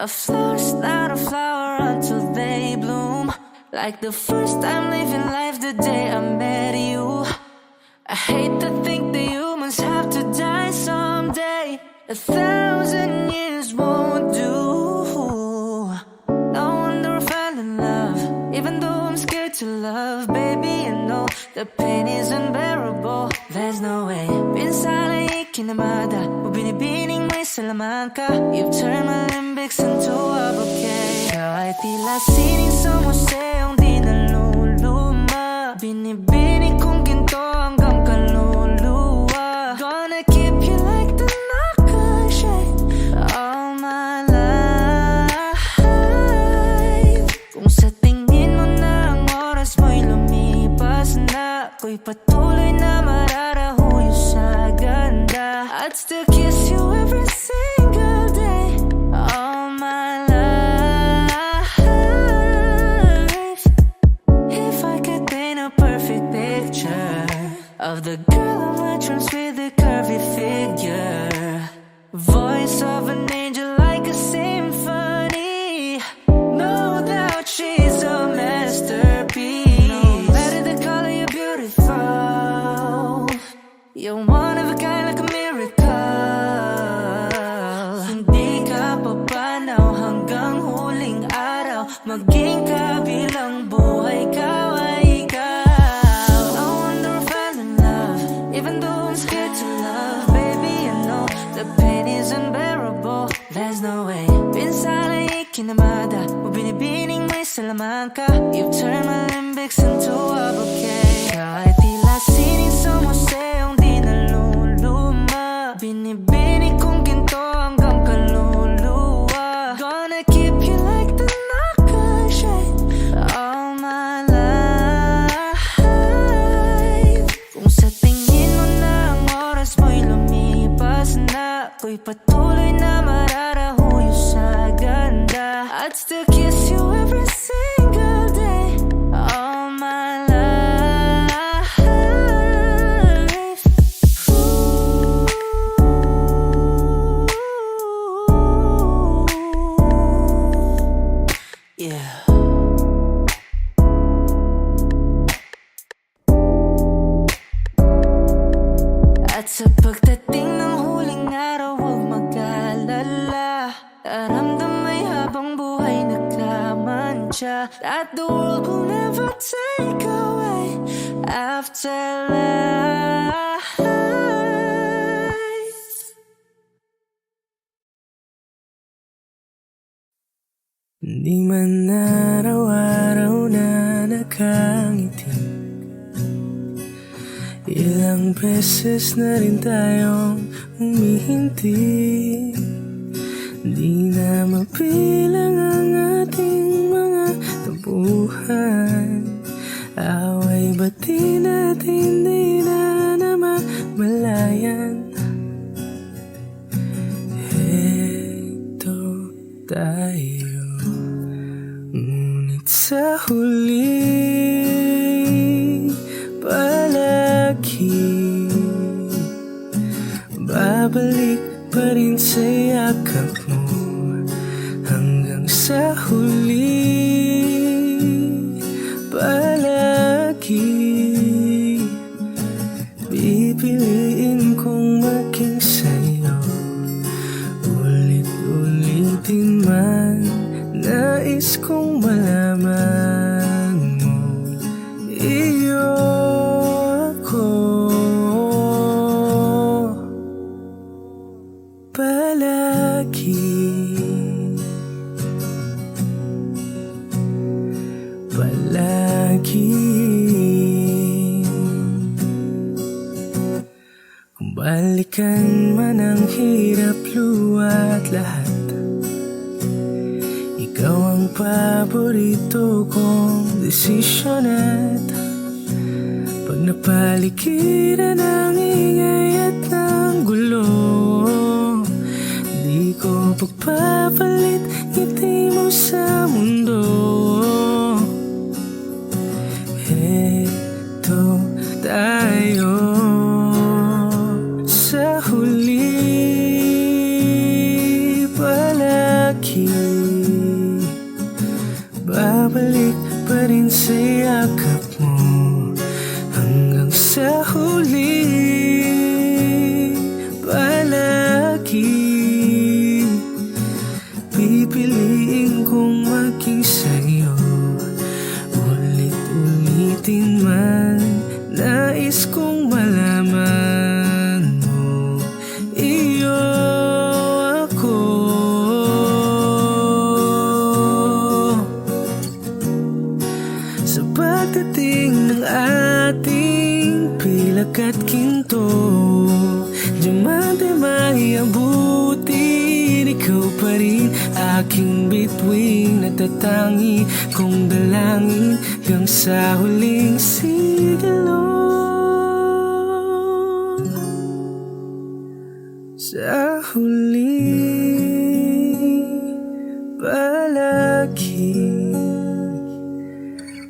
A flower's not a flower until they bloom. Like the first time living life the day I met you. I hate to think that humans have to die someday. 1,000 years won't do. No wonder I fell in love, even though I'm scared to love. Baby, I know the pain is unbearable. There's no way. Pinsala ikinamada, binibining may Salamanca. You've turned my limbics into a bouquet. Kahit tila sining sa museong di naluluma, binibining kong ginto hanggang kaluluwa. Gonna keep you like the nakashay all my life. Kung sa tingin mo na ang oras mo'y lumipas na, ako'y patuloy na mararahuyo sa ganda. I'd still kiss you every single day all my life. If I could paint a perfect picture of the girl on my dreams with a curvy figure, voice of an angel like a symphony. No doubt she's a masterpiece. No matter the color, you're beautiful. You're one of a kind like a miracle. Hindi ka papanaw hanggang huling araw. Maging kabilang buhay ka ay ikaw. No wonder I fell in love, even though I'm scared to love. Baby, I know the pain is unbearable. There's no way. Pinsala ikinamada, binibining may Salamanca. You've turned my limbics into a bouquet. Kahit tila sining sa museong di naluluma, binibining kong ginto hanggang kaluluwa. Gonna keep you like the nakashay all my life. Kung sa tingin mo na ang oras mo'y lumipas na, ako'y patuloy na mararahuyo sa ganda. I'd still kiss you every single day all my life. Ooh. Yeah. At sa pagdating ng huling araw, huwag mag-alala. Daramdamay habang buhay nagkamantya, that the world will never take away afterlife. Di man araw-araw na nakangiti, ilang beses na rin tayong humihinti. Di na mapilang ang ating mga tampuhan. Away bati natin di na naman malayan. Heto tayo, ngunit sa huli palagi babalik pa rin sa yakap mo. Hanggang sa huli palagi pipiliin kong maging sa'yo. Ulit-ulitin man, nais kong malaman mo, iyo ako palagi. Palagi. Kung balikan man ang hirap, luwa at lahat, ikaw ang paborito kong desisyon. At pag napaligiran ng ingay at ng gulo, di ko pagpapalit ngiti mo sa mundo. Heto tayo sa huli palagi. babalik pa rin sa yakap mo hanggang sa huli. Palagi pipiliin kong maging sa'yo, ulit-ulitin man nais kong malaman mo, iyo ako. Sa pagdating ng ating pilak at ginto, diamante may abutin, ikaw pa rin aking bituin, natatangi kong dalangin hanggang sa huling sigalo. Sa huli, palagi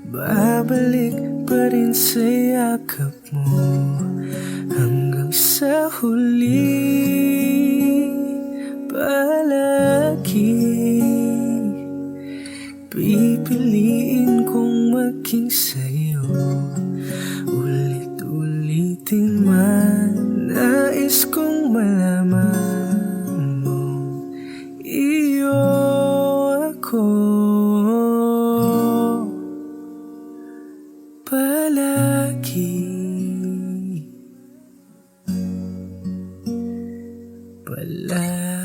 babalik pa rin sa yakap mo hanggang sa huli. Palagi pipiliin kong maging sa'yo, ulit-ulitin man nais kong malaman mo, iyo ako. Palagi, palagi.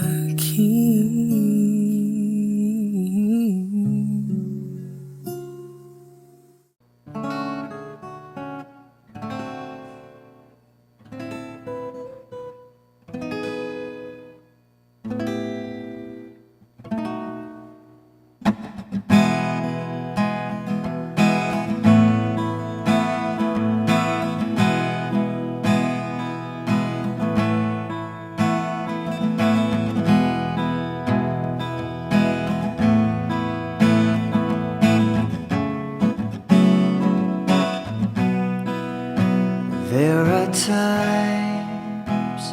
There are times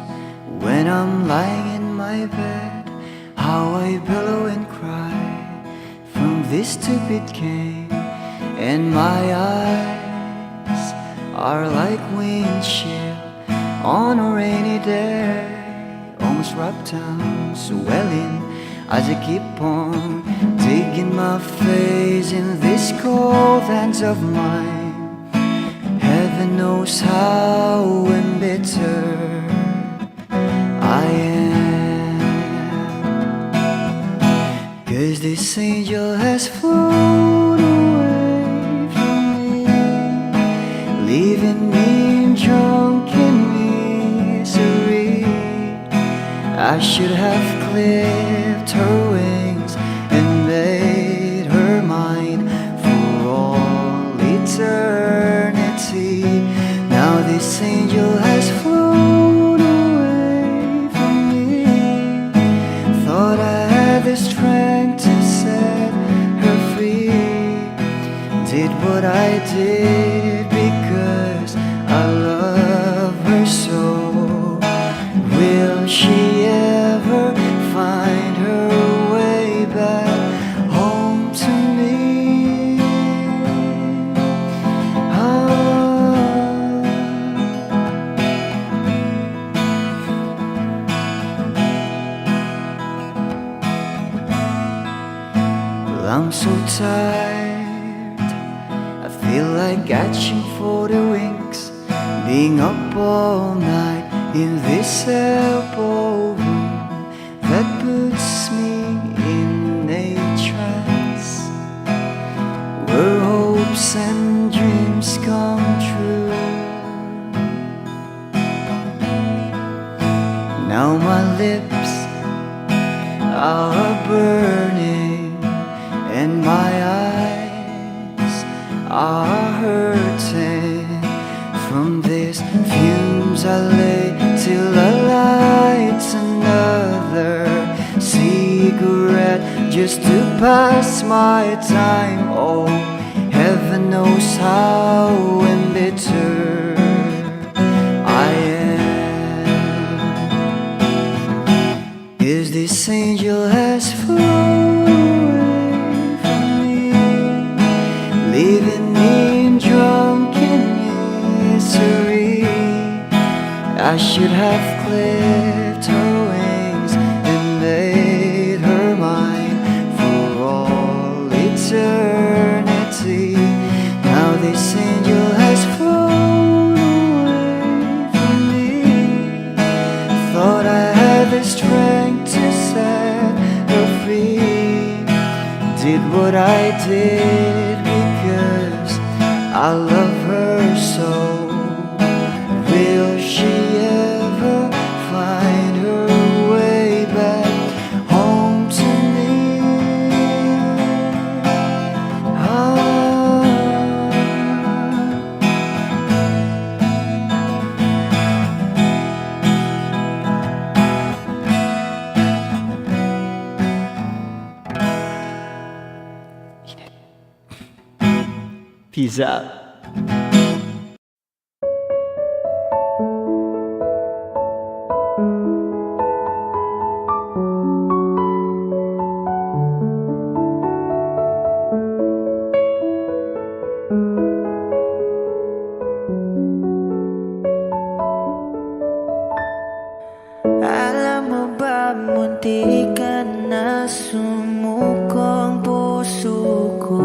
when I'm lying in my bed, how I billow and cry from this stupid game, and my eyes are like windshield on a rainy day, almost wrapped down, swelling as I keep on digging my face in these cold hands of mine. Heaven knows how embittered I am, 'cause this angel has flown away from me, leaving me in drunken misery. I should have clipped her wings and made her mine for all eternity. Now this angel has flown away from me. Thought I had the strength to set her free. Did what I did because I love her so. Will she ever find her way back home to me? I'm so tired, I feel like catching for the wings, being up all night in this elbow room that puts me in a trance, where hopes and dreams come true. Now my lips are burning and my eyes are hurting from these fumes. I lay till I light another cigarette just to pass my time. Oh, heaven knows how embittered I am. Is this angel has flown away from me, leaving me drunken misery. I should have clipped her wings and made her mine for all eternity. Now this angel has flown away from me. Thought I had the strength to set her free. Did what I did because I love her so. Will she ever find her way back home to me? Peace out. Alam mo ba, munti ka na sumuko ang puso ko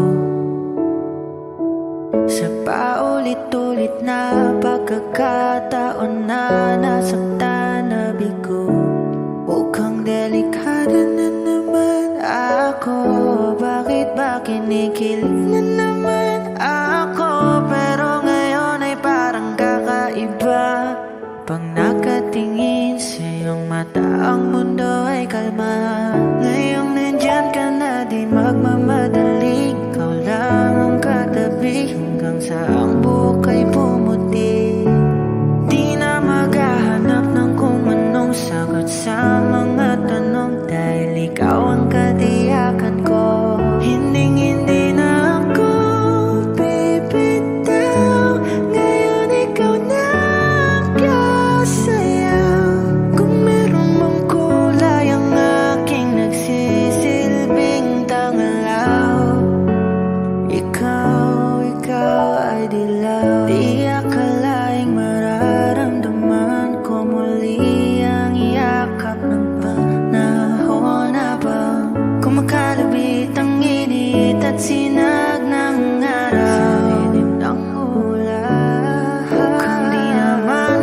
sa paulit-ulit na pagkakataon na nasaktan na bigo. Mukhang delikado na naman ako. Bakit ba kinikilig na naman ako? Pero ngayon ay parang kakaiba. Pag nakatingin sa iyong mata, ang mundo ay kalma. Ngayong nandyan ka na, di magmamadali. Ikaw lang ang katabi hanggang sa ang buhok ay pumuti. Di na maghahanap ng kung anong sagot sa mga tanong, dahil ikaw ang katiyakan ko. Hindi na ako bibitaw. Ngayon ikaw na sayaw. Kung meron mang kulay ang aking nagsisilbing tangalaw, ikaw ay dilaw. Di akalaing mararamdaman ko muli ang yakap ng panahon habang kumakalabit ang init at sinag ng araw sa lilim ng ulan. Mukhang di naman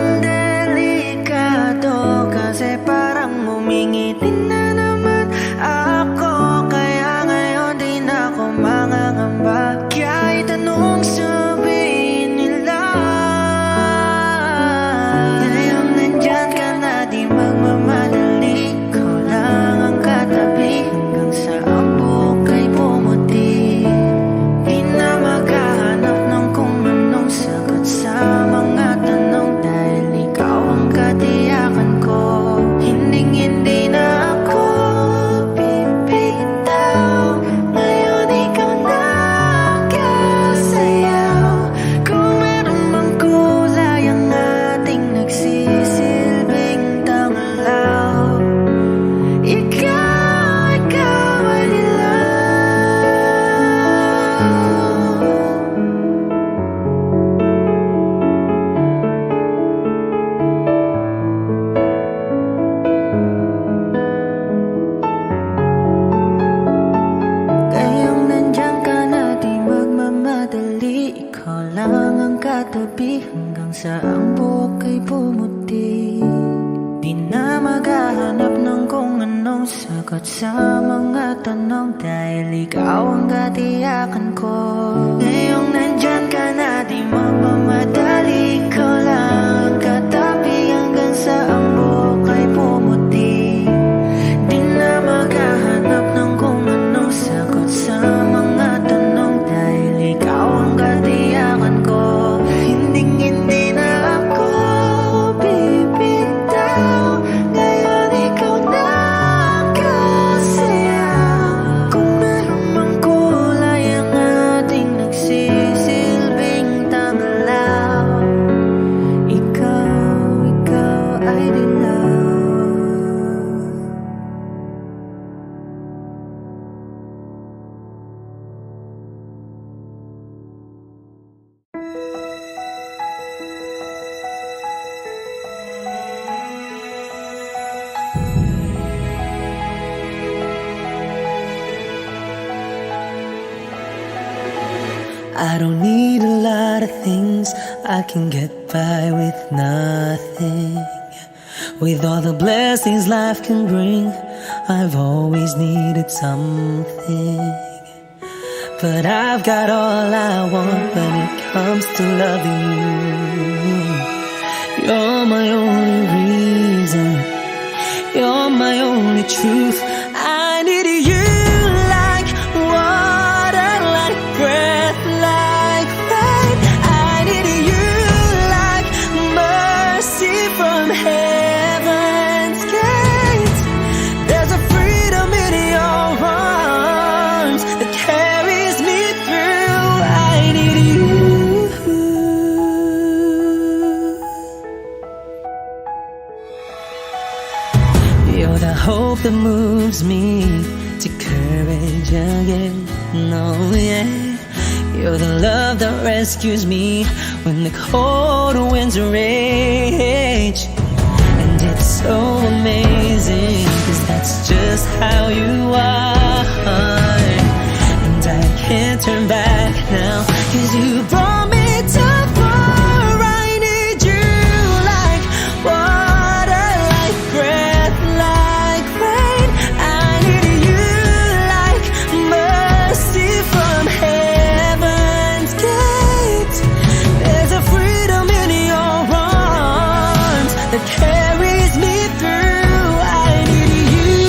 kasi parang umingiti na naman ako. Kaya ngayon di na ako mangangamba. Kahit anong sabihin nila, ngayong nandyan ka na, di magmamadali. Ikaw lang ang katabi hanggang sa ang buhok ay pumuti. Di na maghahanap ng kung anong sagot sa mga tanong, dahil ikaw ang katiyakan ko. Hindi na ako bibitaw. Ngayon ikaw na kasayaw. Kung meron mang kulay ang ating nagsisilbing tangalaw, ikaw ay dilaw. Ngayong nandyan ka na, di magmamadali. Ikaw lang ang katabi hanggang sa ang buhok ay pumuti. Di na maghahanap ng kung anong sagot sa mga tanong, dahil ikaw ang katiyakan ko. Ngayong nandyan ka na, di magmamadali. Ikaw lang ang katabi hanggang sa ang buhok ay pumuti. Di na maghahanap ng kung anong sagot sa mga tanong, dahil ikaw ang katiyakan ko. Hindi na ako bibitaw. Ngayon ikaw na kasayaw. Kung meron mang kulay ang ating nagsisilbing tangalaw, I don't need a lot of things, I can get by with nothing. With all the blessings life can bring, I've always needed something. But I've got all I want when it comes to loving you. You're my only reason, you're my only truth. I need you like water, like breath, like rain. I need you like mercy from heaven's gate. There's a freedom in your arms that carries me through. I need you. You're the hope that moves me to courage again. No, yeah. You're the love that rescues me when the cold winds rage. And it's so amazing, 'cause that's just how you are. And I can't turn back now, 'cause you brought me too far. I need you like water, like breath, like rain. I need you like mercy from heaven's gate. There's a freedom in your arms that carries me through. I need you.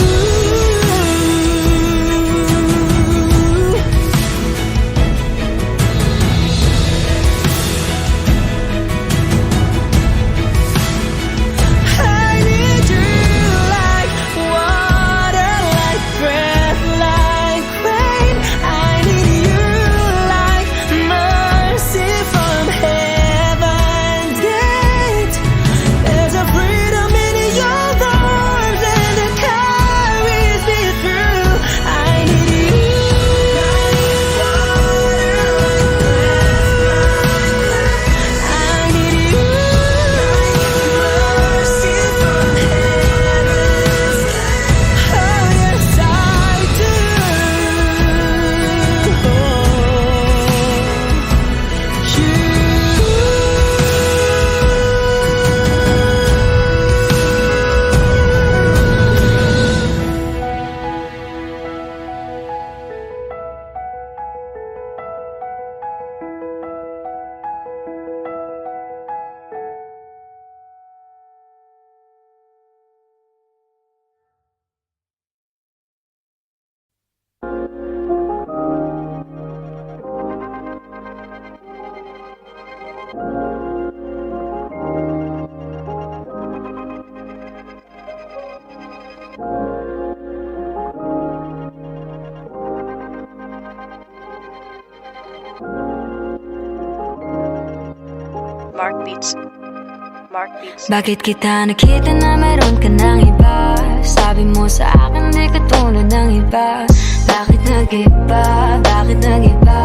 I need you like water, like breath, like rain. I need you like mercy from heaven's gate. There's a freedom in your arms and it carries me through. I need you. I need you. Mercy from heaven's gate. Oh yes, I do. Mark Beats. Mark Beats. Bakit kita nakita na meron ka ng iba? Sabi mo sa akin di ka tulad ng iba. Bakit nag-iba? Bakit nag-iba?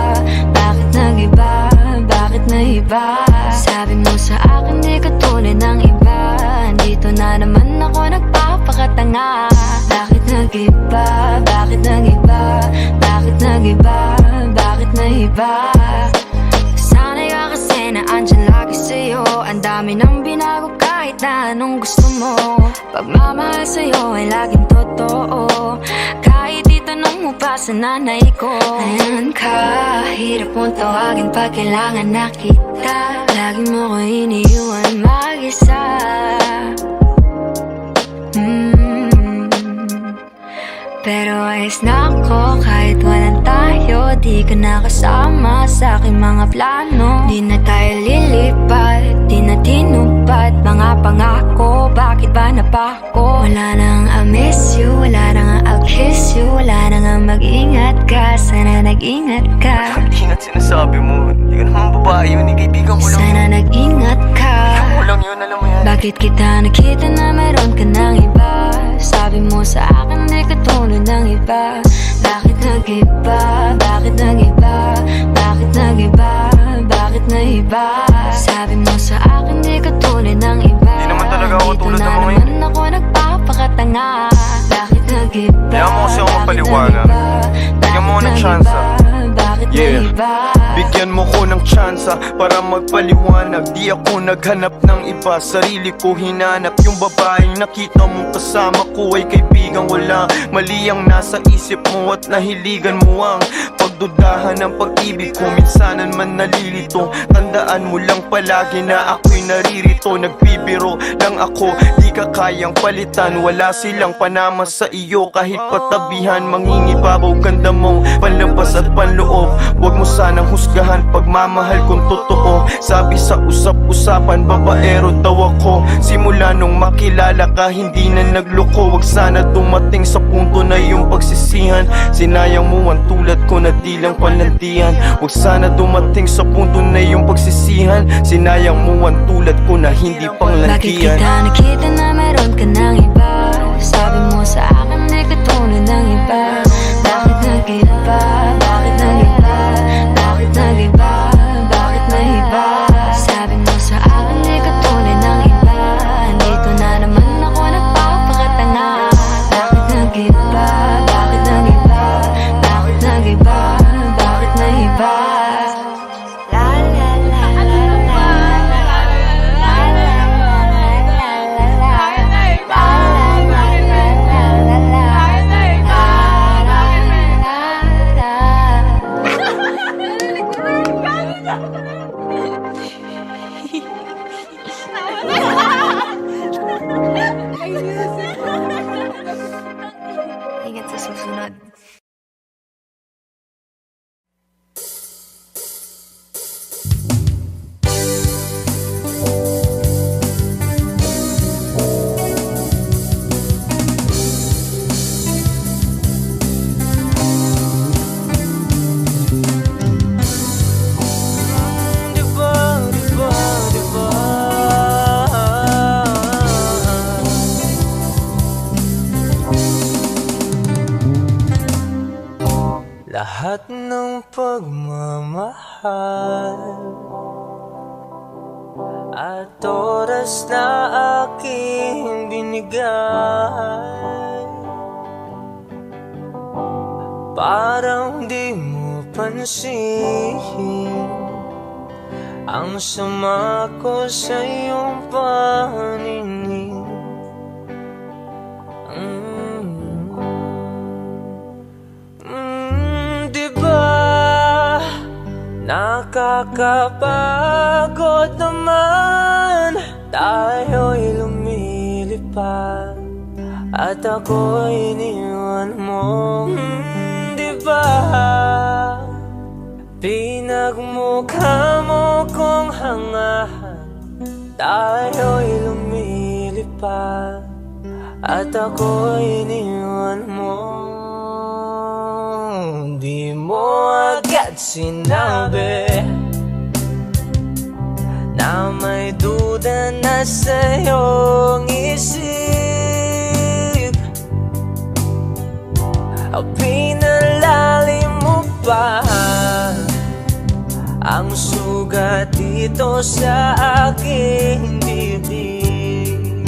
Bakit nag-iba? Bakit nag-iba? Sabi mo sa akin di ka tulad ng iba. Dito na naman ako nagpapakatanga. Bakit nag-iba? Bakit nag-iba? Bakit nag-iba? Bakit nag-iba? Sanay ka kasi na andyan lagi sa'yo. Ang dami nang binago kahit na anong gusto mo. Pagmamahal sa'yo ay laging totoo. Kahit itanong mo pa sa nanay ko. Ayan ka, hirap mong tawagin pag kailangan na kita. Lagi mo ko iniiwan mag-isa. Pero ayos na ako kahit walang tayo. Di ka nakasama sa aking mga plano. Di na tayo lilipat, di na tinupad mga pangako. Bakit ba napako? Wala nang I miss you, wala nang I'll kiss you. Wala nang mag-ingat ka, sana nag-ingat ka. Ingat sinasabi mo, hindi ka naman babae yun, kaibigan ko lang. Sana nag-ingat ka. Kaibigan ko lang yun, alam mo yan. Bakit kita nakita na meron ka ng iba? Sabi mo sa akin di ka tulad ng iba. Bakit nag-iba? Bakit nag-iba? Bakit nag-iba? Bakit nag-iba? Sabi mo sa akin di ka tulad ng iba. Di naman talaga ako tulad ng mga Dito na naman ako nagpapakatanga. Bakit nag-iba? Kaya mo kasi ako mapaliwanag. Bigyan mo ng chance. Bakit Yeah. nag-iba? Bigyan mo ko ng tsansa para magpaliwanag. Di ako naghanap ng iba, sarili ko hinanap. Yung babaeng nakita mong kasama ko ay kaibigan. Wala mali ang nasa isip mo at nahiligan mo ang pagdudahan ng pag-ibig ko. Minsanan man nalilito, tandaan mo lang palagi na ako'y naririto. Nagbibiro lang ako, di ka kayang palitan. Wala silang panama sa iyo kahit patabihan. Mangingibabaw ganda mong panlabas at panloob. Huwag mo sanang husgahan pagmamahal kung totoo. Sabi sa usap-usapan, babaero daw ako. Simula nung makilala ka, hindi na nagloko. Huwag sana dumating sa punto na yung pagsisihan. Sinayang mo ang tulad ko na di lang palantian. Huwag sana dumating sa punto na yung pagsisihan. Sinayang mo ang tulad ko na hindi panglantian. Bakit kita nakita na meron ka ng iba? Sabi mo sa akin di ka tunay ng iba. Bakit nag-iba? Bakit nag-iba? Bakit nag-iba? Bakit nahiba? Sabi mo sa akin di ka tunay ng iba. Dito na naman ako nagpapakatanga. Bakit nag-iba? Bakit nag-iba? Bakit nag-iba? Bakit nahiba? La la la la la Ingat sa susunod. Lahat ng pagmamahal at oras na aking binigay, parang di mo pansin ang sama ko sa iyong paninig. Nakakapagod naman, tayo'y lumilipad at ako'y iniwan mo. Diba? Pinagmukha mo kong hangahan, tayo'y lumilipad at ako'y iniwan mo. Di mo agad sinabi na may duda na sa iyong isip. Pinalalim mo pa ang sugat dito sa aking dibdib.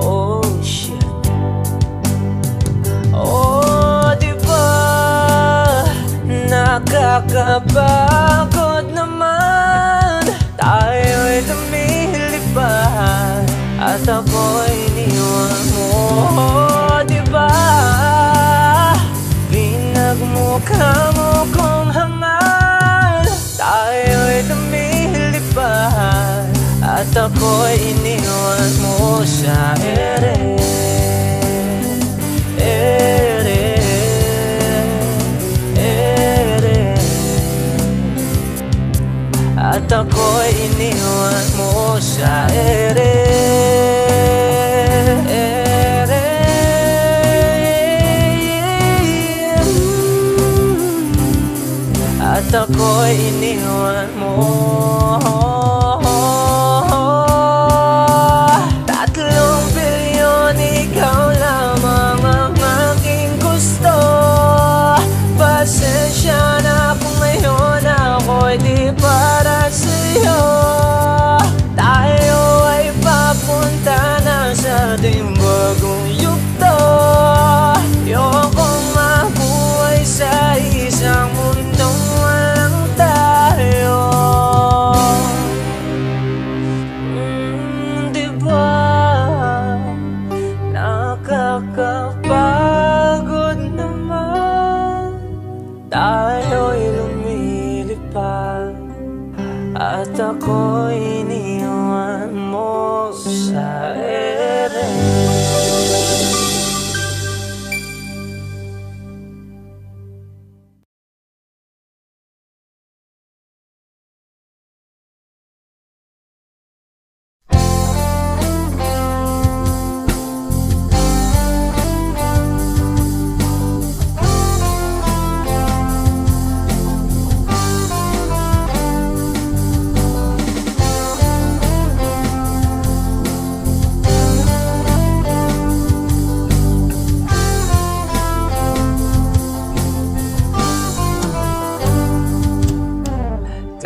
Oh shit. Oh, nakakapagod naman, tayo'y lumilipad at ako'y iniwan mo. Diba? Pinagmukha mo kong hangal, tayo'y lumilipad at ako'y iniwan mo sa ere. At ako'y iniwan mo sa ere. At ako'y iniwan mo. 3 bilyon, ikaw lamang ang aking gusto. Pasensya na kung ngayon ako'y di para sa'yo. Tayo ay papunta na sa ating bagong yugto. Ayokong mabuhay sa isang mundong walang tayo. ako'y iniwan mo sa ere.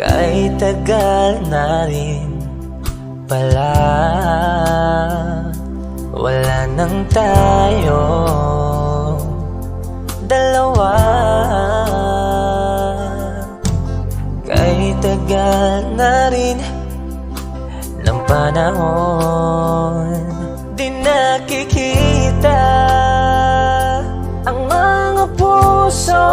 Kahit tagal na rin pala, wala nang tayo dalawa. Kahit tagal na rin ng panahon, di nakikita ang mga puso.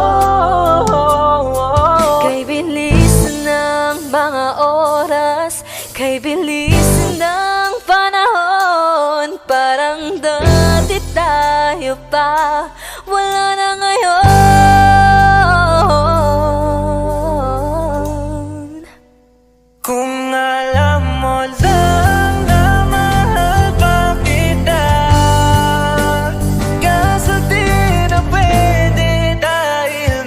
Kay bilis ng mga oras, kay bilis ng panahon, parang dati tayo pa, wala na ngayon. Kung alam mo lang na mahal pa kita, kaso di na pwede dahil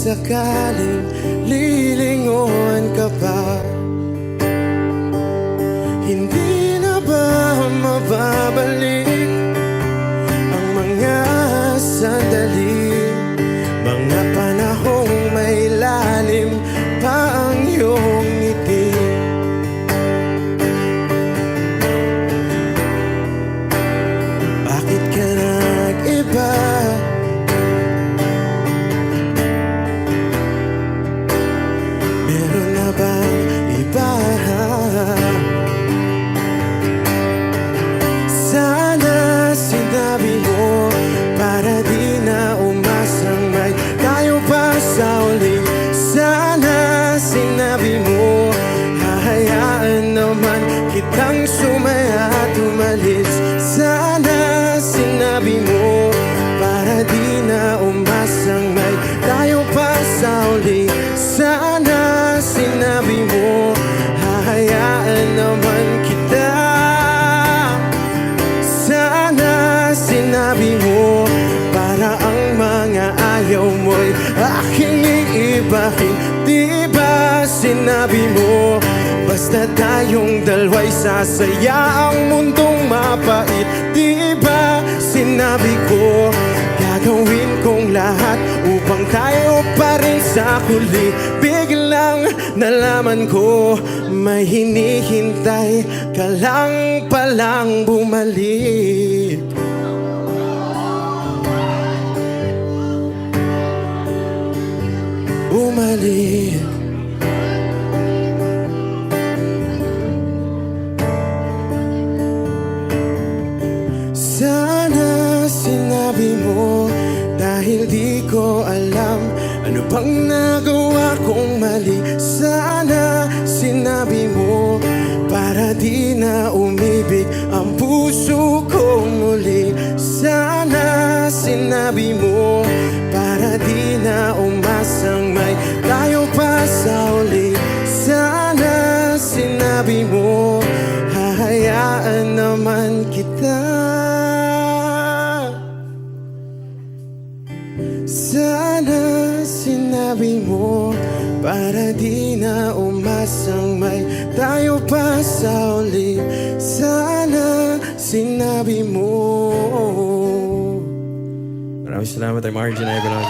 sakaling lilingon ka pa, hindi na ba mababalik ang mga sandali, mga panahong may lalim pa ang iyong ngiti? Bakit ka nag-iba? Meron na bang iba? Sana sinabi mo para di na umasang may tayo pa sa uli. Sana sinabi mo hahayaan naman kitang sumaya at umalis. Sana sinabi mo para di na umasang may tayo pa sa uli. Sana sinabi mo hahayaan naman kita. Sana sinabi mo para ang mga ayaw mo'y aking iibahin. Di ba sinabi mo basta tayong dalawa'y sasaya ang mundong mapait? Di ba sinabi ko gagawin kong lahat upang tayo pa rin sa huli? Biglang nalaman ko may hinihintay ka lang palang bumalik. Bumalik. Sana sinabi mo dahil di ko alam ano bang nagawa kong mali. Sana sinabi mo para di na umibig ang puso ko muli. Sana sinabi mo para di na umasang may tayo pa sa uli. Sana sinabi mo hahayaan naman kita. Sana sinabi mo para di na umasang may tayo pa sa uli. Sana sinabi mo. Maraming salamat. I'm Arjun Ivan.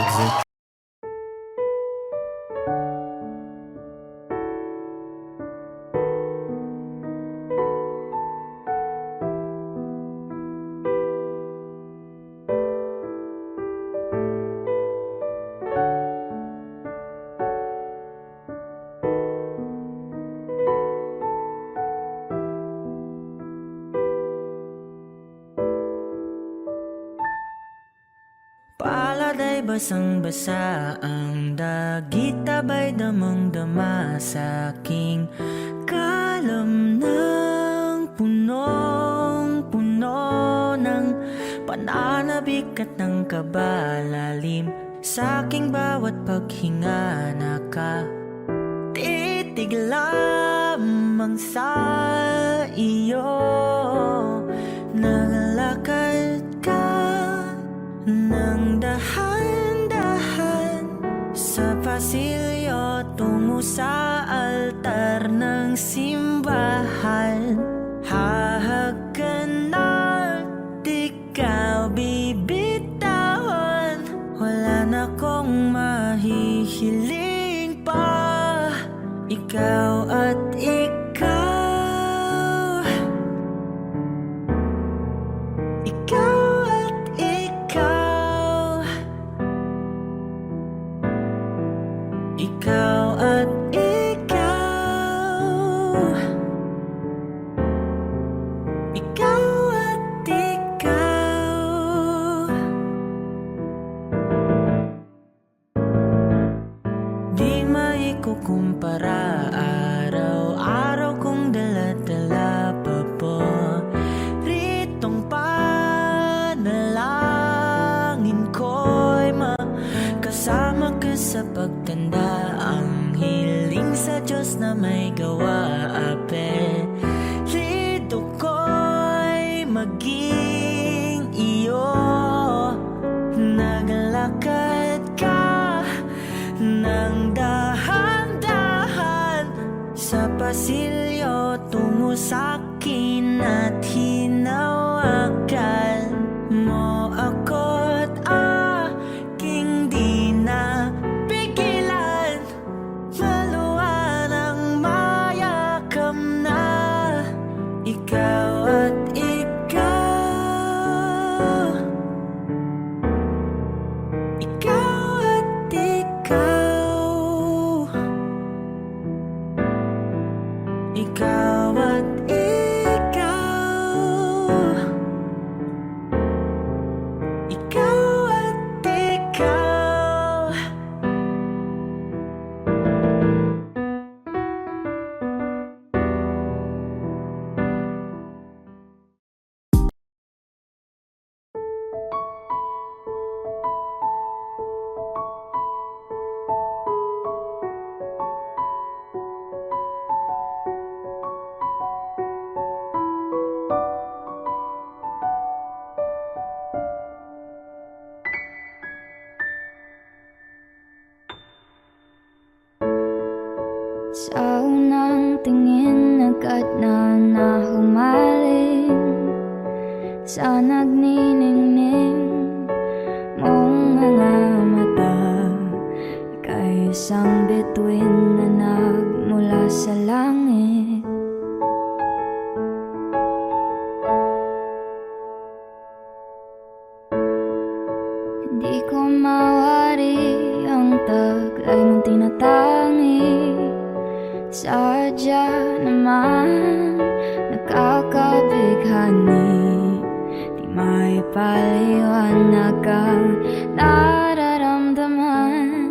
Palad ay basang-basa, ang dagit abay damang-dama sa aking kalam ng punong-puno ng pananabik at ng kabalalim. Sa aking bawat paghinga nakatitig lamang sa iyo. Nagalakad ka nang dahan-dahan sa pasilyo tungo sa altar ng simbahan. Hahagan na di ka bibitawan, wala na kong mahihiling pa. Ikaw at ikaw, ikaw at ikaw, ikaw at ikaw, ikaw at ikaw. Di maikukumpara, araw-araw kong dala-dala paboritong panalangin ko'y makasama ka sa pagtanda. Ang hiling sa Diyos na may gawa, apelido ko'y maging iyo. Naglakad ka sa pasilyo tungo sa'kin at hinawakan mo ako't aking di na pigilan. Maluwan ang mayakap na ikaw at ikaw. Ikaw at ikaw. Ikaw at ikaw. Ikaw at ikaw. Sa unang tingin agad na nahumaling sa nagniningning mong mga mata. Ika'y isang bituin na nagmula sa langit. Hindi ko mawari ang taglay mong tinatangi. Sadya naman nakakabighani, di may paliwanag ang nararamdaman.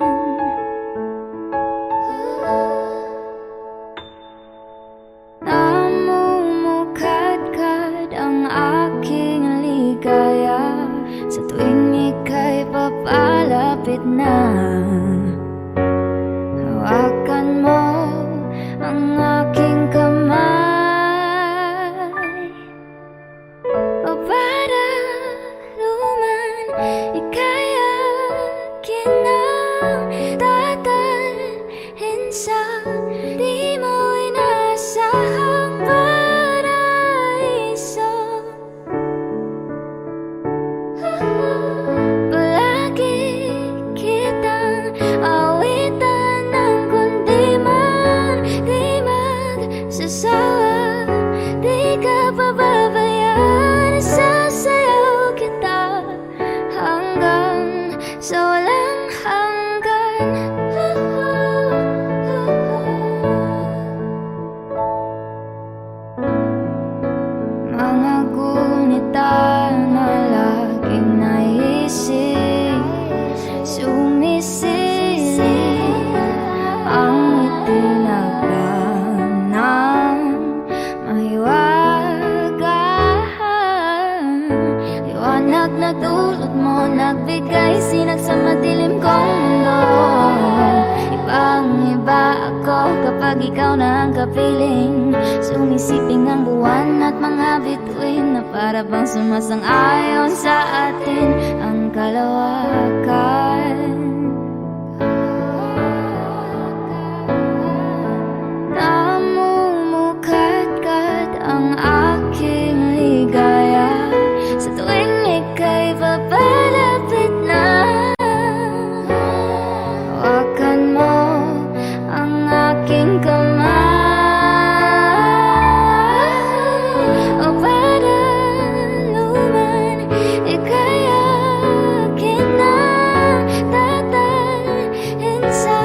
Namumukadkad ang aking ligaya sa tuwing ika'y papalapit na. Hawakan mo ang aking kamay, o para luman ika'y akin ang dadalhin sa di mo inasahang paraiso. Palagi kitang awitan ng kundi man di magsasawa, di ka pababayaan. Sasayaw kita hanggang sa walang hanggan. Mga gunita na laging naisip, sumisilip ang itinagdan ng mahiwagaan. Liwanag na dulot mo, nagbigay sinag sa madilim kong mundo. Ibang iba ako kapag ikaw na ang kapiling. Sumisiping ang buwan at mga bituin na para bang sumasang-ayon sa atin ang kalawakan. Namumukadkad ang aking ligaya sa tuwing ika'y papalapit na. Hawakan mo ang aking kamay, o para luman ika'y akin na dadalhin sa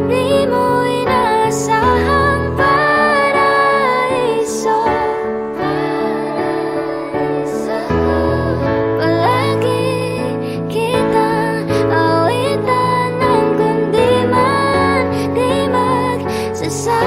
di mo inasahang paraiso. Palagi kitang awitan ng kundi man di magsasama.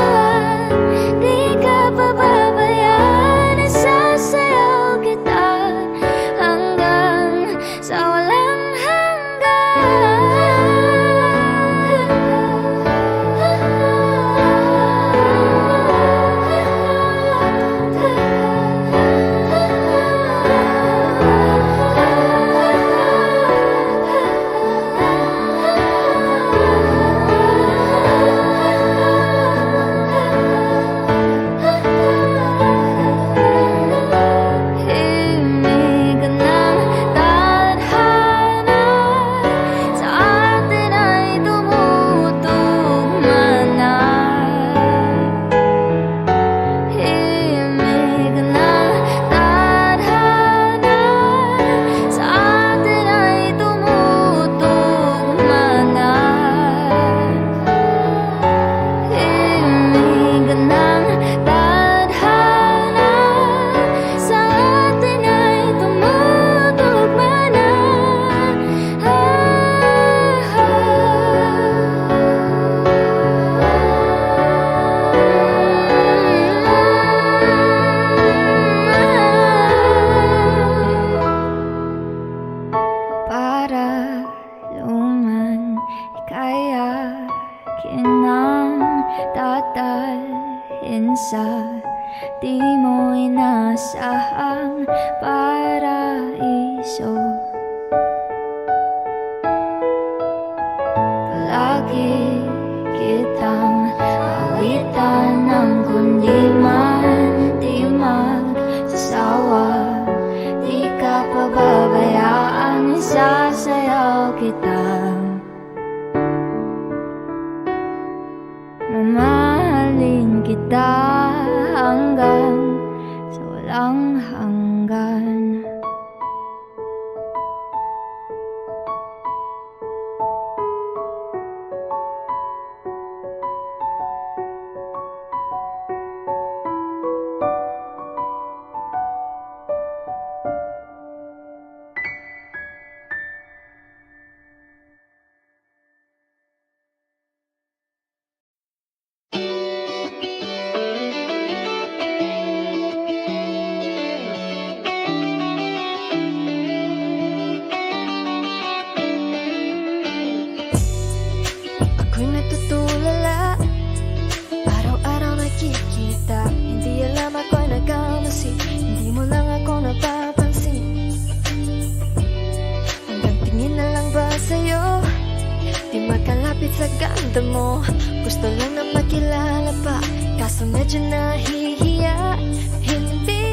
Dadalhin sa di mo inasahang paraiso. Palagi kitang awitan ng kundi man di magsasawa. Di ka pababayaan, isasayaw kita. Mamahalin kita hanggang sa walang hanggan. Ako'y natutulala, araw-araw nakikita. Hindi alam ako'y nagkamasi, hindi mo lang ako napapansin. Hanggang tingin na lang ba sa'yo, di makalapit sa ganda mo. Gusto lang na makilala pa, kaso medyo nahihiya. Hindi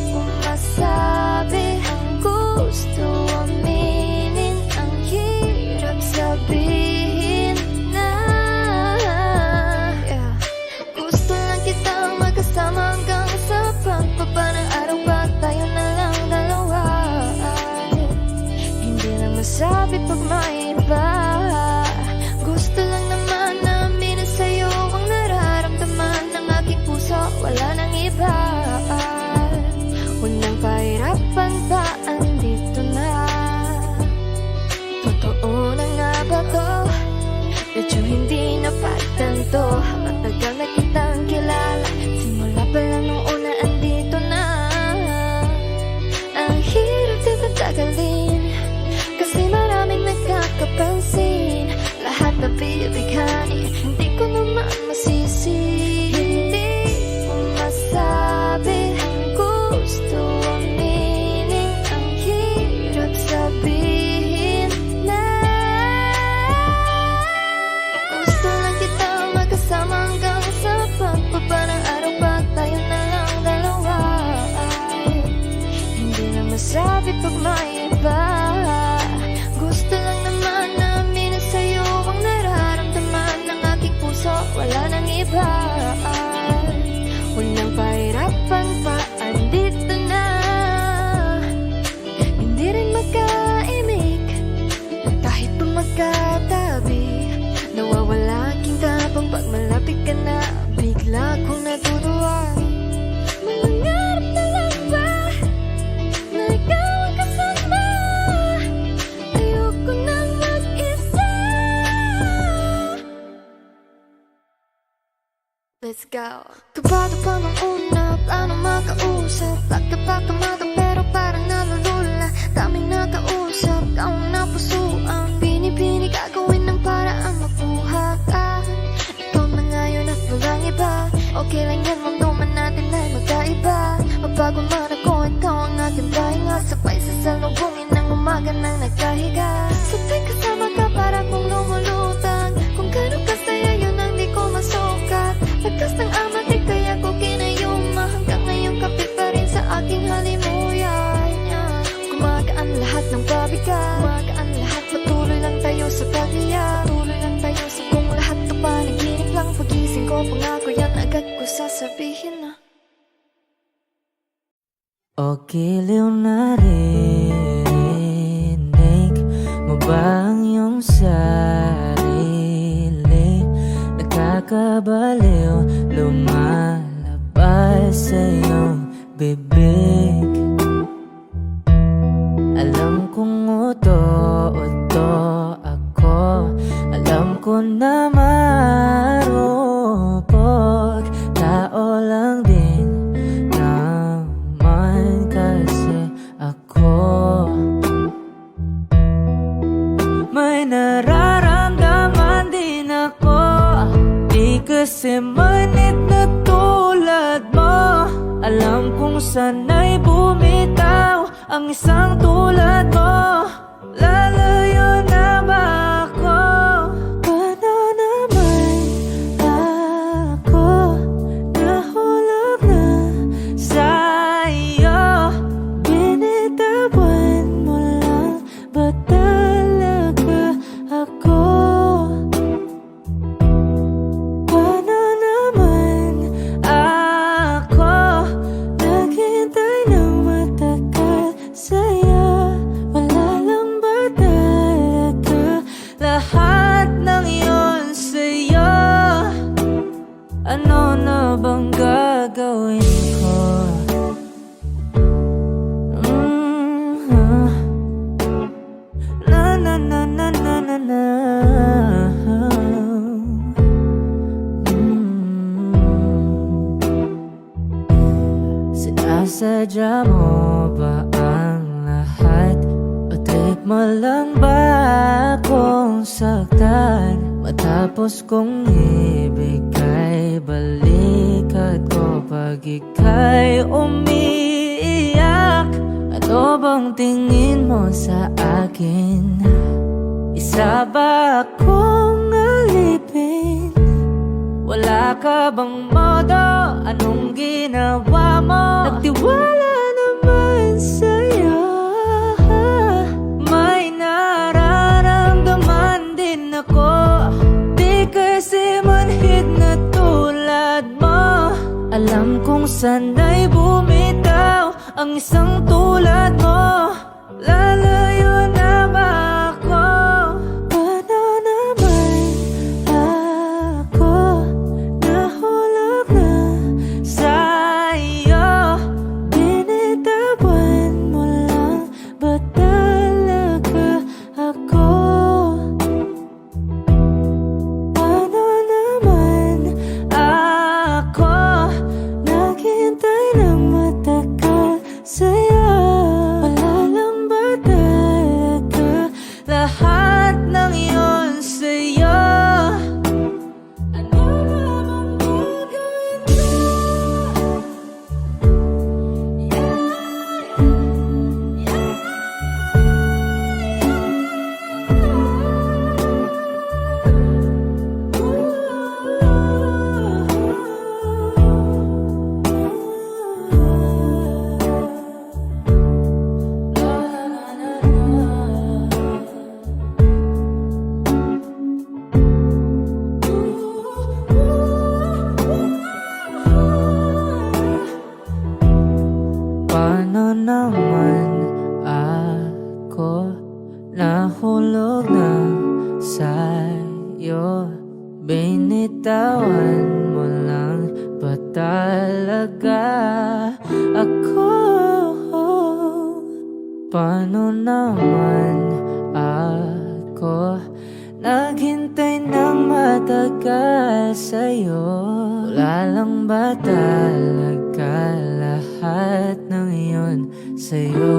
mo masabi ang gusto aminin, ang hirap sabihin na gusto lang kitang magkasama hanggang sa pagbaba ng araw pa tayo na lang dalawa. Hindi lang masabi pag may iba. Gusto lang naman na aminin sa'yo ang nararamdaman ng aking puso, wala nang iba. Unang pahirapan pa, andito na. Totoo na nga ba to? Medyo hindi na pagtanto. Matagal na kitang kilala, simula pa lang nung una andito na. Ang hirap din patagalin, kasi maraming nagkakapansin. Lahat na bibighani, hindi ko naman masisi. Hindi mo masabi ang gusto aminin, ang hirap sabihin na gusto lang kitang magkasama hanggang sa pagbaba ng araw pa tayo na lang dalawa. Hindi na masabi pag may iba. Gusto lang naman na aminin sa'yo ang nararamdaman ng aking puso, wala nang iba. Unang pahirapan pa, andito na. Hindi rin magkaimik, kahit pa magkatabi. Nawawala aking tapang pag malapit ka na, bigla kong natutuwa. Mangarap na lang ba na ikaw ang kasama? Ayoko nang mag-isa. Let's go. Kabado pa nung una, plano makausap. Pagkapakamado pero parang nalulula. Daming nakausap, kaong napusuan. Binibini gagawin ng paraan makuha ka. Ikaw na ngayon at walang iba. Okay lang yan, mundo man natin ay magkaiba. Magbago man ako, ikaw ang aking pahinga. Sabay sa salubungin ng umaga nang nagkahiga. Sa tuwing kasama ka para kong lumulutang. Kung gano'n kasaya yun ang di ko masukat. Lakas ng ama, di kaya ko kinayuma. Hanggang ngayon kapit pa rin sa aking halimuyan. Gumagaan lahat ng pabigat, gumagaan lahat, patuloy lang tayo sa pag-iyak. Patuloy lang tayo sa kung lahat to panaginip lang. Pagising ko, pangako yan agad ko sasabihin na. O giliw na rinig mo ba ang iyong sarili? Nakakabaliw, lumalabas sa iyong bibig. Alam kong uto-uto ako, alam ko na marupok. Tao lang din naman kasi ako. May nararamdaman din ako, di ko kasi manit na tulad mo. Alam kong sana'y bumitaw ang isang tulad mo. Lalayo na ba ako? Paano naman ako nahulog na sa'yo? Binitawan mo lang ba talaga ako? Paano naman ako naghintay ng matagal sa'yo? Wala lang ba talaga lahat ng yun sa'yo? Ano na bang gagawin ko? Na na na na na na na. Sinasadya mo ba ang lahat? O trip mo lang ba akong saktan? Matapos kong ibigay balikat ko pag ika'y umiiyak. Ano bang tingin mo sa akin? Isa ba akong alipin? Wala ka bang modo? Anong ginawa mo? Nagtiwala naman sa'yo. May nararamdaman din ako. Di kasi manhid na tulad mo. Alam kong sana'y bumitaw ang isang tulad mo. Lalayo na ba ako? Paano naman ako nahulog na sa'yo? Binitawan mo lang ba talaga ako? Paano naman ako naghintay ng matagal sa'yo? Wala lang ba talaga lahat ng yun sa'yo? Ano na bang gagawin ko? Paano naman ako nahulog na sa'yo? Binitawan mo lang ba talaga ako? Paano naman ako naghintay ng matagal sa'yo? Wala lang ba talaga lahat ng iyon sa'yo?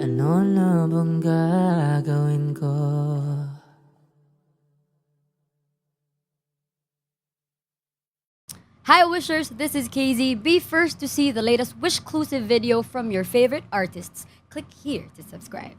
Ano na bang gagawin ko? Hi Wishers, this is KZ. Be first to see the latest Wishclusive video from your favorite artists. Click here to subscribe.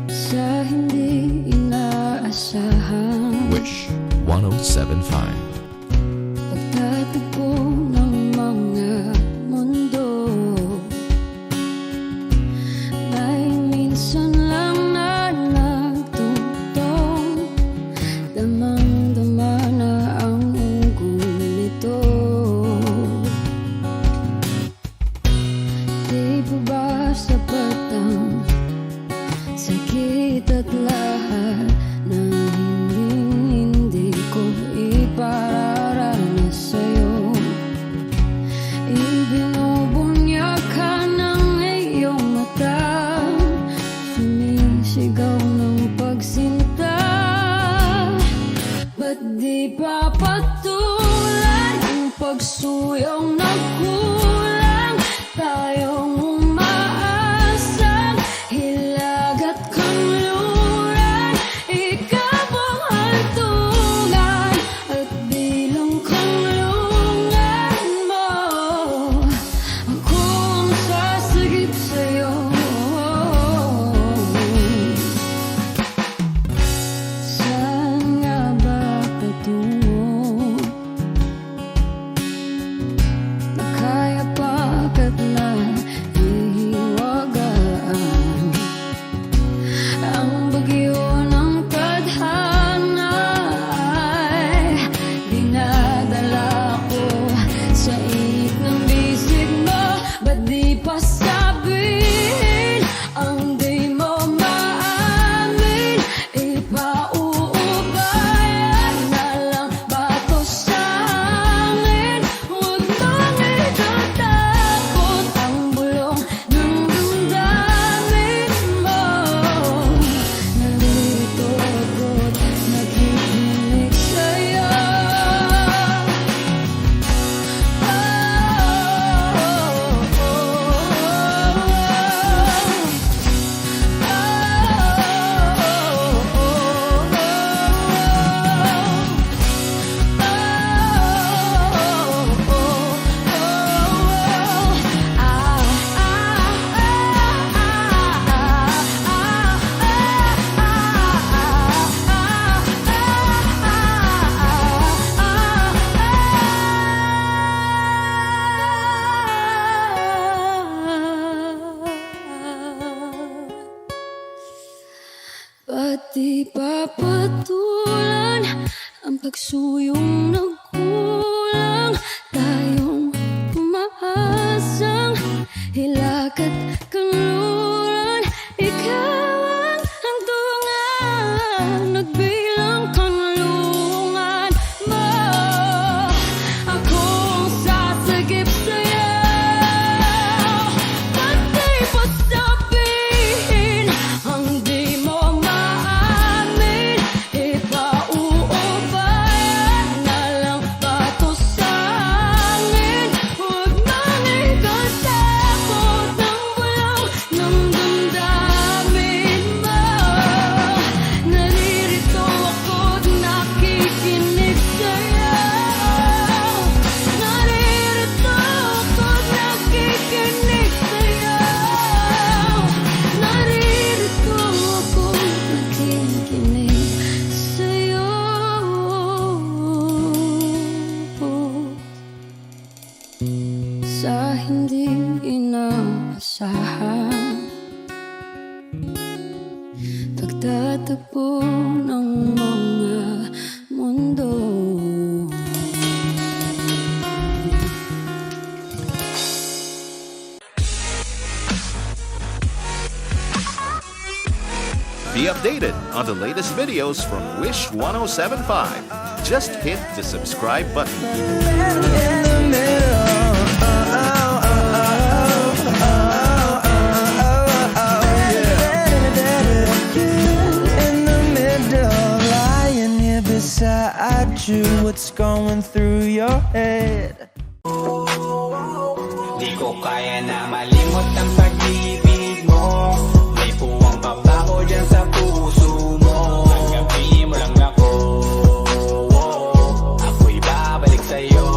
Sa hindi inaasahan Wish 1075. pagtatagpo ng mga mundo, may minsan lang na nagtutong, damang-dama na ang unggoy nito. Di ba ba sapat ang sakit at lahat na hindi ko ipa pagsuyong nagkulang, tayong umaasang hilag at kanluran. Ikaw ang hantungan at bilang kanlungan mo. Ako ang sasagip sa'yo. Saan nga ba patungo? Kaya pagkat na ihiwagaan ang bagyo ng tadhana ay dinadala ko sa init ng bisig mo. Ba't di pa sabihin ang di mo maamin? Ipauubayan na lang ba to sa hangin? Huwag mong itatakot ang bulong ng damdamin mo. Nalito ako't nakikinig sa'yo. Pati papatulan ang pagsuyong nagkulang, tayong umaasang hilag at kanluran. Ikaw ang hantungan at bilang kanlungan mo. Ako ang sasagip sa'yo. Pati pa sabihin ang di mo maamin. Ipauubayan na lang ba to sa hangin? Huwag mong ikatakot ang bulong ng damdamin mo. Naririto ako't nakikinig sa'yo. Naririto ako't nakikinig sa'yo. Naririto ako't nakikinig sa'yo. Sa hindi inaasahan, pagtatagpo ng mga mundo. Be updated on the latest videos from Wish 1075. Just hit the subscribe button. In the middle, lying here beside you. What's going through your head? Di ko kaya na malimot ang pag-ibig mo. May puwang pa ba ko dyan sa puso mo? Tanggapin mo lang ako. Ako'y babalik sa'yo.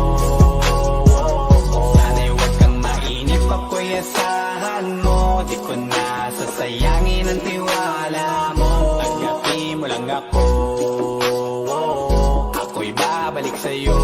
Sana'y huwag kang mainip, ako'y asahan mo. Di ko na sasayangin ang tiwala mo. Tanggapin mo lang ako. Ako'y babalik sa'yo.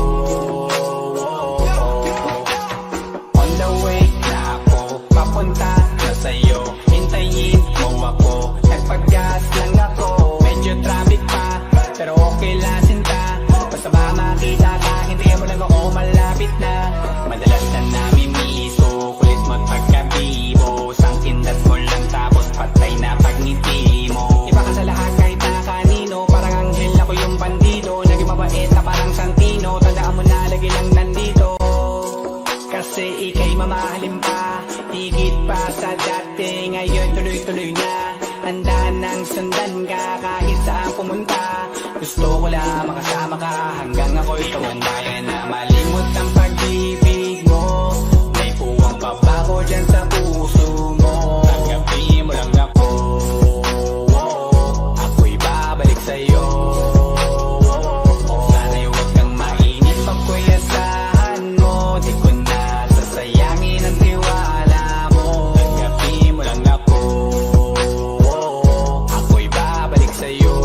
On the way na ako, papunta na sa'yo. Hintayin mo ako, nagpag-gas lang ako. Medyo traffic pa, pero okay lang sinta. Basta ba makita ka, hindi mo lang ako malapit na. Madalas na namimiso, kulit mo't pagkabibo. Sangkindas mo lang tapos patay na pagngiti mo. Iba ka sa lahat kahit na kanino, parang anghel ako yung bandido. Naging mabait na parang Santino, tandaan mo na lagi lang nandito. Kasi ika'y mamahalin pa, higit pa sa dati. Ngayon tuloy-tuloy na, handa nang sundan ka kahit saan pumunta. Gusto ko lang makasama ka hanggang ako'y tumanda. Kaya na malimot ang pag sa'yo. Sana'y huwag kang mainip pag ko'y asahan mo. Di ko na sasayangin ang tiwala mo. Tanggapin mo lang ako, ako'y babalik sa'yo.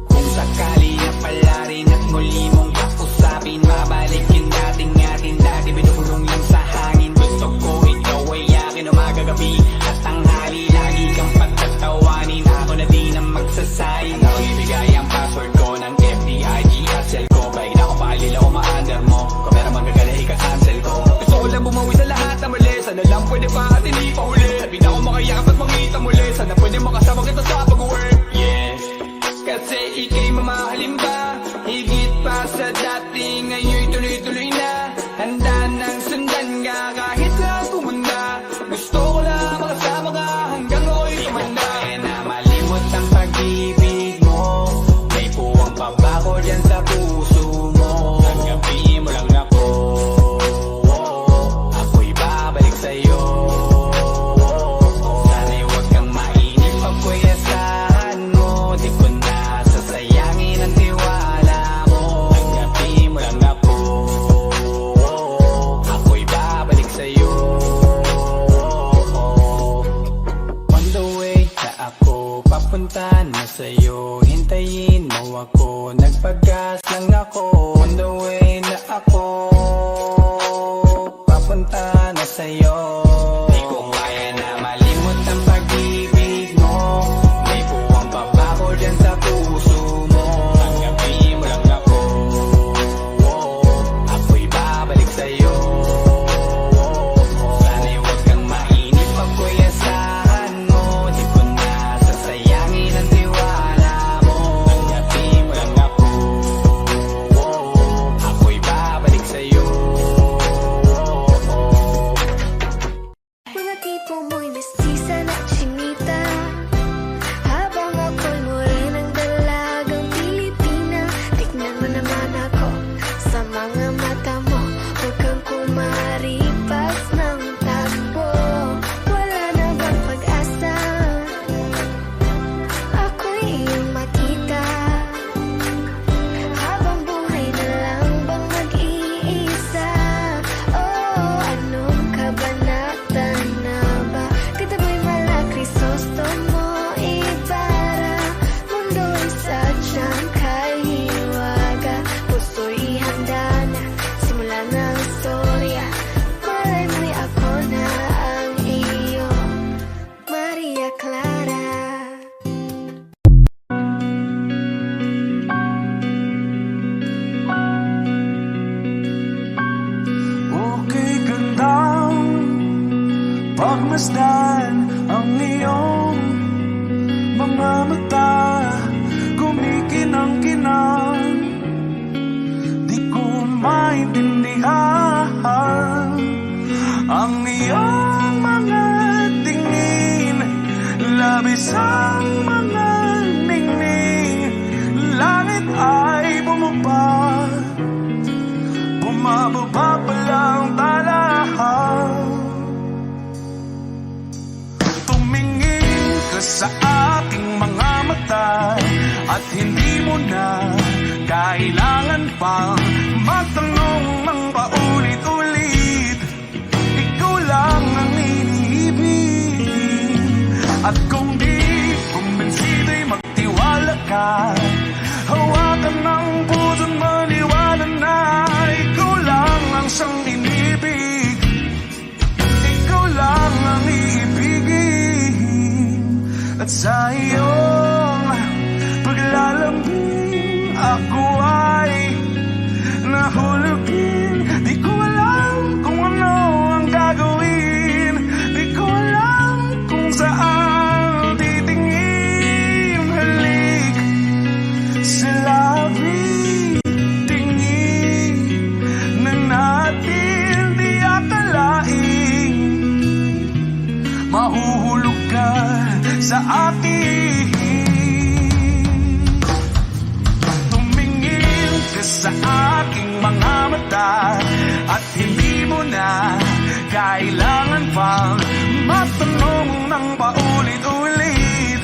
Kung sakali na pala rin at muli mong kausapin, mabalikin natin atin dati binubulong lang sa hangin. Gusto ko ikaw ay akin umaga gabi at tanghali, lagi kang pagtatawanin. Ako na din ang magsasayin. Ako ibigay ang password ko ng FDIG at cell ko. Baik na ako paalila o ma-under mo. Kung meron magagala ika-cancel ko. Gusto ko lang bumawi sa lahat na mali. Sana lang pwede pa at hindi pa huli. Sabi na ako makayakap at makita muli. Sana pwede makasama kita sa pag-work. Yes, kasi ika'y mamahalin ba? Higit pa sa dati, ngayon'y tuloy-tuloy na. Handa nang sundan ka kahit saan pumunta. Gusto ko lang makasama ka hanggang ako'y tumanda. Di ko kaya na malimot ang pag-ibig mo. May puwang pa ba ko dyan sa puso mo? Tanggapin mo lang ako, ako'y babalik sa'yo. Sana'y huwag kang mainip pag ko'y asahan mo. Di ko na sasayangin ang tiwala mo. Tanggapin mo lang ako, ako'y babalik sa'yo. On the way na ako, papunta na sa'yo. Hintayin mo ako, nagpagas lang ako. On the way na ako, papunta na sa'yo. Di ko kaya na malimot ang pag-ibig mo. May puwang pa ba ko dyan sa puso mo? Tanggapin mo lang ako, ako'y babalik sa'yo. Sana'y huwag kang mainip pag ko'y asahan mo. Di ko na sasayangin ang tiwala mo. Tanggapin mo lang ako, ako'y babalik sa'yo. Mga tipo mo'y mestiza na chinita, habang ako'y morenang dalagang Pilipina. Tignan mo naman ako sa mga mata mo, huwag kang kumaripas ng takbo. Wala na bang pag-asa? Ako'y iyong makita, habang buhay na lang bang mag-iisa. Oh, anong kabanata na ba? Kataboy mala Crisostomo Ibarra. Mundo'y sadyang kahiwaga, puso'y ihanda na, simula ng istorya. Malay mo'y ako na ang iyong Maria Clara. Okay gandang pagmasdan ang iyong mga mata, kumikinang-kinang. Di ko maintindihan ang iyong mga tingin, labis ang mga ningning. Langit ay bumaba, bumababa pa lang talahan. Tumingin ka sa aking mga mata at hindi mo na kailangan pang magtanong ng paulit-ulit. Ikaw lang ang iniibig, at kung di kumbinsido'y magtiwala ka. Hawakan ng puso't maniwala na ikaw lang ang siyang inibig. Ikaw lang ang iibigin, at sa iyong paglalambing ako ay nahulugin. Di ko alam kung ano ang gagawin, di ko alam kung saan titingin. Halik sa labi, tingin na natin di akalain. Mahuhulog ka sa akin. Tumingin ka sa aking mga mata at hindi mo na kailangan pang matanong ng paulit-ulit.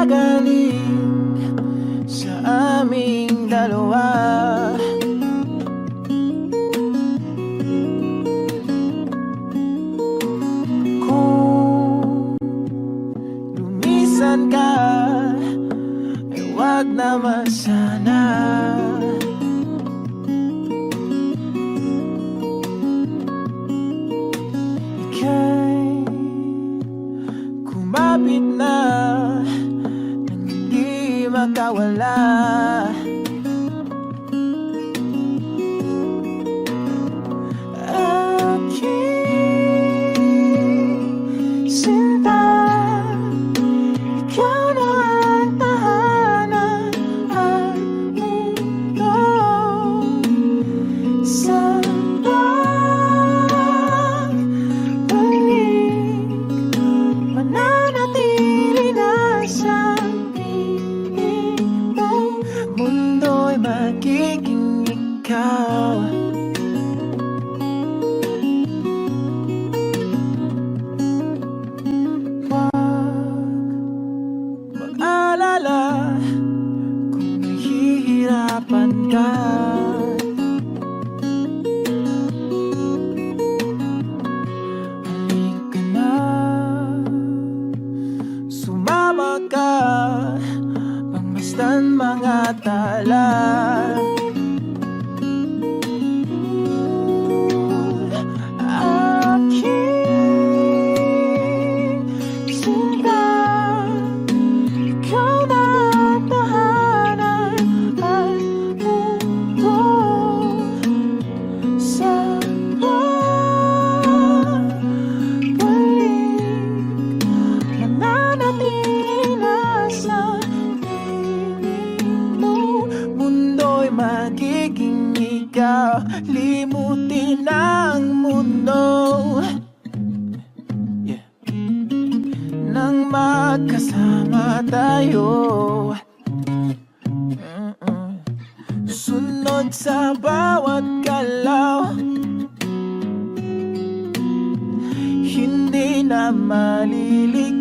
gagaling sa aming dalawa. Kung lumisan ka, ay wag naman sana. Ika'y kumapit na nang hindi makawala. Aking sinta, ikaw na ang tahanan at mundo sa pagbalik. Mananatili na sa piling mo, mundo'y magiging ikaw. Mag-alala kung nahihirapan ka. Halika na, sumama ka, pangmasdan mga tala. Aking sinta, ikaw na ang tahanan at mundo sa pagbalik. Mananatili na sa piling mo, mundo'y magiging ikaw. Limutin ang mundo nang magkasama tayo. Sunod sa bawat galaw, hindi na maliligaw.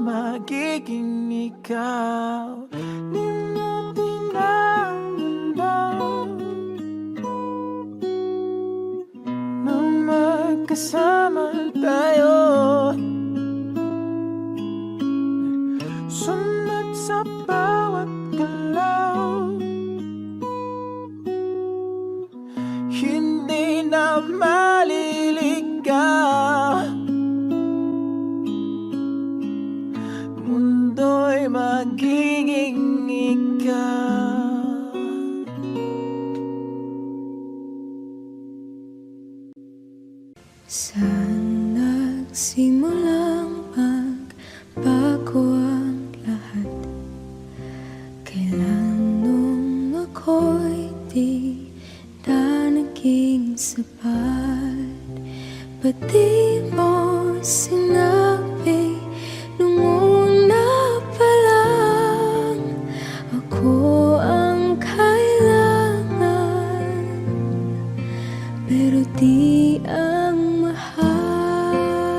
magiging ikaw. Limutin ang mundo nang magkasama tayo. Sunod sa bawat galaw, hindi na maliligaw. Mundo'y magiging ikaw. Saan nagsimula maging sapat. Ba't di mo sinabi nung una pa lang ako ang kailangan, pero di ang mahal.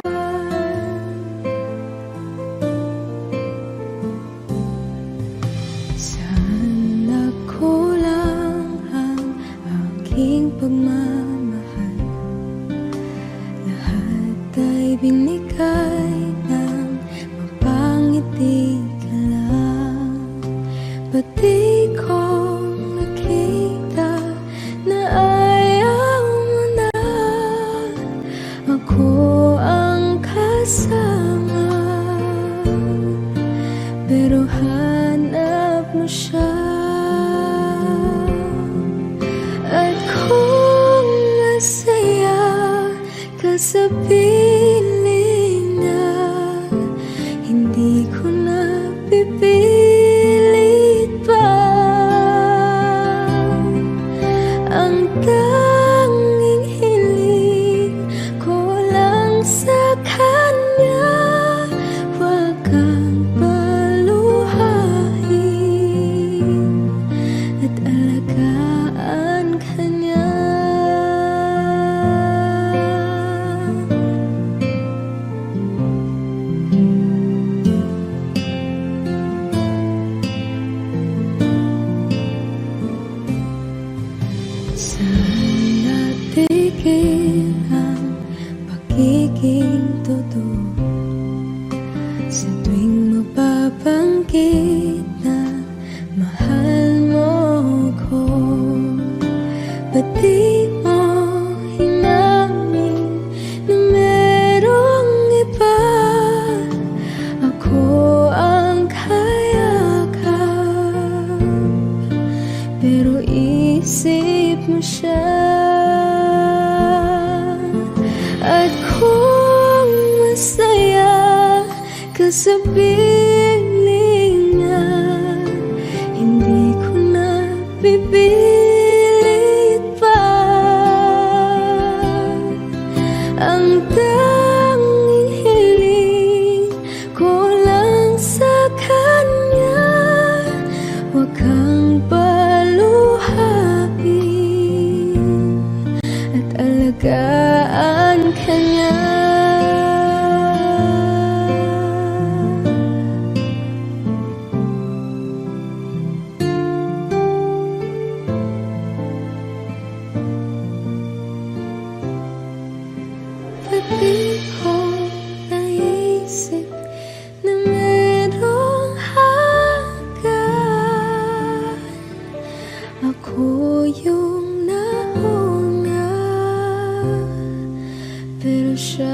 Sana kulang ang aking pagmamahal, lahat ay binigay ng mapangiti ka lang. Ba't di ko nakita na ayaw mo na ako ang kasama, pero hanap mo siya. At kung masaya ka sa piling niya, hindi ko na pipilit pa. Ang tanging hiling ko lang sa kanya, huwag kang paluhain at alagaan ka niya. Sana tigil ang pagiging totoo sa tuwing mapabanggit na mahal mo ko. Ba't di mo hinamin na merong iba? Ako ang kayakap, pero isip mo siya. At kung masaya ka sa piling niya, hindi ko na pipilit pa. Ang tanging hiling ko lang sa kanya, huwag kang paluhain at alagaan ka niya. Ba't di ko naisip na merong hanggan? Ako yung nauna, pero siya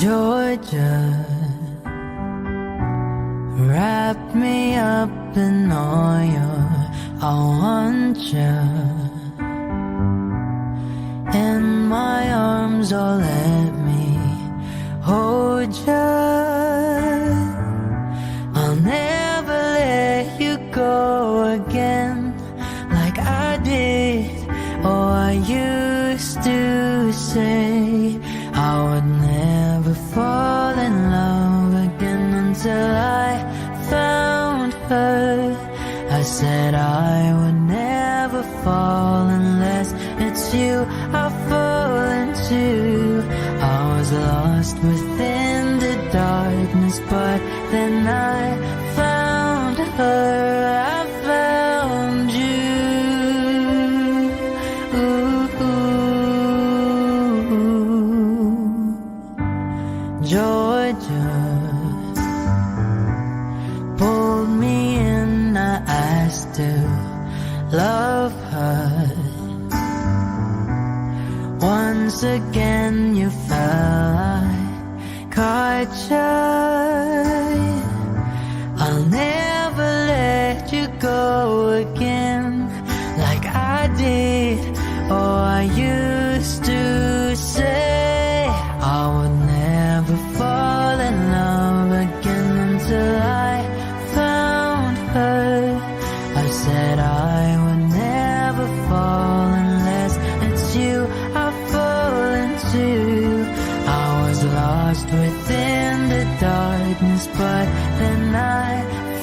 Georgia, wrap me up in oil. I want you in my arms, oh let me hold you. I'll never let you go again like I did. Oh, I used to say I would never fall in love again until I found her. I said I would never fall unless it's you I fall into. I was lost within the darkness, but then I found her. I found you. Georgia pulled me in, I still love her. Once again you fell, I caught you. I'll never let you go again like I did. Oh, I used to say I would never fall in love again until I found her. I said I would never fall unless it's you I fall into. I was lost within the darkness, but then I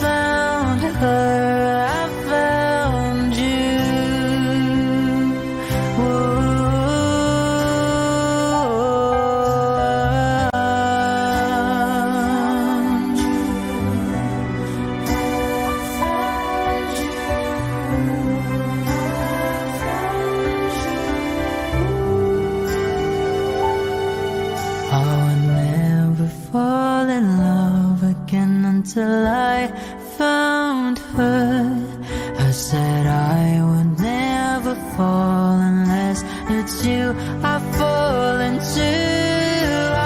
found her. I found you. I would never fall in love again until I found her. I said I would never fall unless it's you I fall into.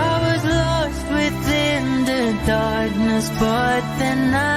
I was lost within the darkness, but then I